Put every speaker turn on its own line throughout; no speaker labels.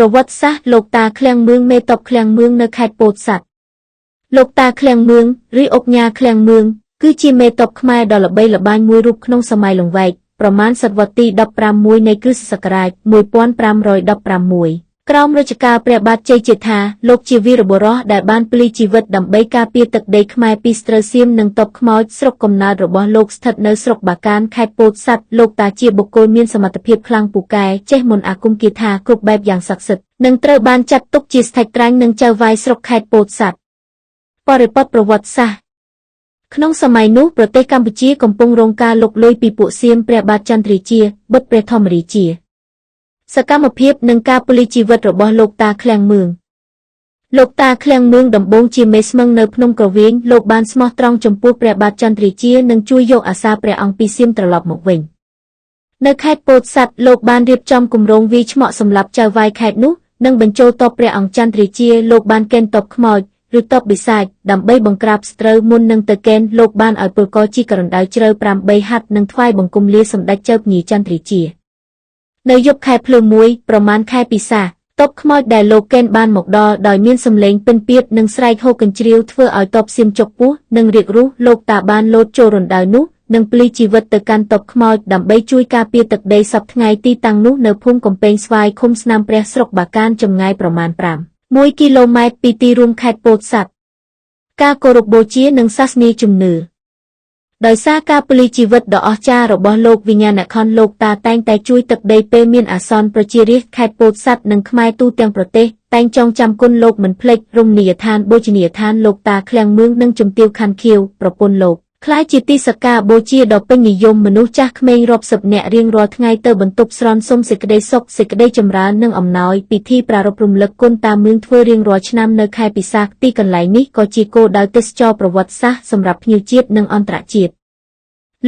ប្រវត្តិសាស្ត្រលោកតាឃ្លាំងមឿងមេតបឃ្លាំងមឿងនៅខេត្តពោធិ៍សាត់លោកតាឃ្លាំងមឿងឬអុកញ៉ាឃ្លាំងមឿងគឺជាមេតបខ្មែរដ៏ល្បីល្បាញមួយរូបក្នុងសម័យលង្វែកប្រមាណសតវត្សទី16នៃគ្រិស្តសករាជ1516ក្រោមរជ្ជកាលព្រះបាទជ័យជេដ្ឋាលោកជាវីរបុរសដែលបានភ្លីជីវិតដើម្បីការពារទឹកដីខ្មែរពីស្ត្រូវសៀមនិងទ័ពខ្មោចស្រុកកំណើតរបស់លោកស្ថិតនៅស្រុកបាកានខេត្តពោធិ៍សាត់លោកតាជាបុគ្គលមានសមត្ថភាពខ្លាំងពូកែចេះមន្តអាគមគាថាគ្រប់បែបយ៉ាងស័ក្តិសិទ្ធិនិងត្រូវបានចាត់ទុកជាស្ថេចក្រាញ់និងចៅវាយស្រុកខេត្តពោធិ៍សាត់បរិបទប្រវត្តិសាស្ត្រក្នុងសម័យនោះប្រទេសកម្ពុជាកំពុងរងការលុកលុយពីពួកសៀមព្រះបាទចន្ទរាជាបុត្រព្រះធម្មរាជាសកម្មភាពនិងការពលីជីវិតរបស់លោកតាឃ្លាំងមឿងលោកតាឃ្លាំងមឿងដំបូងជាមេស្មឹងនៅភ្នំក្រវៀងលោកបានស្មោះត្រង់ចំពោះព្រះបាទចន្ទរាជានិងជួយយកអាសាព្រះអង្គពីសៀមត្រឡប់មកវិញនៅខេត្តពោធិ៍សាត់លោកបានរៀបចំគម្រោងវាយឆ្មក់សម្រាប់ចៅវាយខេត្តនោះនិងបញ្ចូលទ័ពព្រះអង្គចន្ទរាជាលោកបានកេណ្ឌទ័ពខ្មោចឬទ័ពបិសាចដើម្បីបង្ក្រាបស្ត្រូវមុននឹងទៅកេណ្ឌលោកបានឲ្យពលករជីករណ្ដៅជ្រៅ8ហត្ថនិងថ្វាយបង្គំលាសម្ដេចចៅភ្ញីចន្ទរាជានៅយប់ខែភ្លើងមួយប្រមាណខែពិសាទ័ពខ្មោចដែលលោកកេណ្ឌបានមកដល់ដោយមានសម្លេងពិណពាទ្យនិងស្រែកហ៊ោកញ្ជ្រៀវធ្វើឲ្យទ័ពសៀមចុកពោះនិងរាករូសលោកតាបានលោតចូលរណ្ដៅនោះនិងភ្លីជីវិតទៅកាន់ទ័ពខ្មោចដើម្បីជួយការពារទឹកដីសព្វថ្ងៃទីតាំងនោះនៅភូមិកំពែងស្វាយឃុំស្នាមព្រះស្រុកបាកានចម្ងាយប្រមាណ1 គីឡូម៉ែត្រពីទីរួមខេត្តពោធិ៍សាត់ការគោរពបូជានិងសាសនាជំនឿដោយសារការពលីជីវិតដ៏អស្ចារ្យរបស់លោកវិញ្ញាណក្ខន្ធលោកតាតែងតែជួយទឹកដីពេលមានអាសន្នប្រជារាស្ត្រខេត្តពោធិ៍សាត់និងខ្មែរទូទាំងប្រទេសតែងចងចាំគុណលោកមិនភ្លេចរមណីយដ្ឋានបូជនីយដ្ឋានលោកតាឃ្លាំងមឿងនិងជំទាវខណ្ឌខៀវប្រពន្ធលោកក្លាយជាទីសក្ការបូជាដ៏ពេញនិយមមនុស្សចាស់ក្មេងរាប់សិបនាក់រៀងរាល់ថ្ងៃទៅបន្ទប់ស្រន់សុំសេចក្តីសុខសេចក្តីចម្រើននិងអំណោយពិធីប្រារព្ធរំលឹកគុណតាមឿងធ្វើរៀងរាល់ឆ្នាំនៅខែពិសាខទីកន្លែងនេះក៏ជាគោលដៅទេសចរប្រវត្តិសាស្ត្រសម្រាប់ភ្ញៀវជាតិនិងអន្តរជាតិ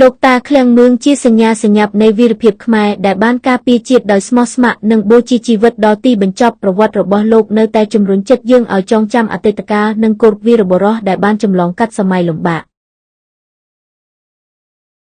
លោកតាឃ្លាំងមឿងជាសញ្ញាសញ្ញាប់នៃវីរភាពខ្មែរដែលបានការពារជាតិដោយស្មោះស្ម័គ្រនិងបូជាជីវិតដល់ទីបញ្ចប់ប្រវត្តិរបស់លោកនៅតែជំរុញចិត្តយើងឲ្យចងចាំអតីតកាលនិងគោរពវីរបុរសដែលបានចម្លងកាត់សម័យលំបាក